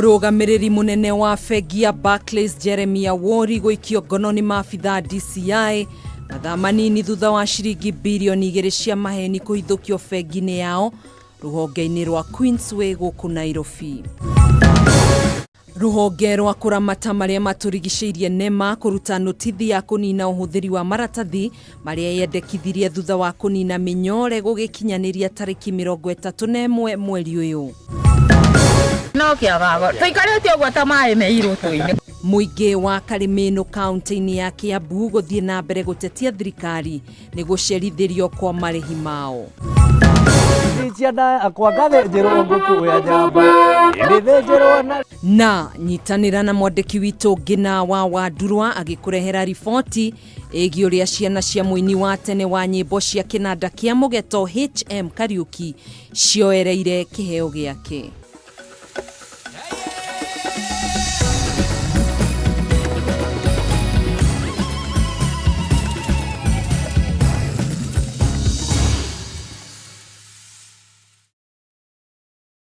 Mũrũgamĩrĩri mũnene wa bengi ya Barclays Jeremiah Wori gũikio ngono nĩ maabitha DCI mathaa manini thutha wa ciringi birioni 2 cia maheni kũhithũkio bengi-inĩ yao rũhonge-inĩ rwa Queensway gũkũ Nairobi. Rũhonge rwa kũramata marĩa matũrigicĩirie NEMA kũruta notithi ya kũnina ũhũthĩri wa maratathi marĩa yendekithirie thutha wa kũnina mĩnyore gũgĩkinyanĩria tarĩki 31 mweri ũyũ. No kiagago tũikarĩte ũguo ta maĩ me irũtũ-inĩ. Mũingĩ wa Karimĩnũ kaunti-inĩ ya Kiambu gũthiĩ na mbere gũtetia thirikari nĩ gũcerithĩrio kwa marĩhi mao. Na nyitanĩra na mwandĩki witũ Ngina wa Wandurwa agĩkũrehera riboti ĩgiĩ ũrĩa ciana cia mũini wa tene wa nyĩmbo cia kĩnanda kĩa mũgeto HM Kariuki cioereire kĩheo gĩake.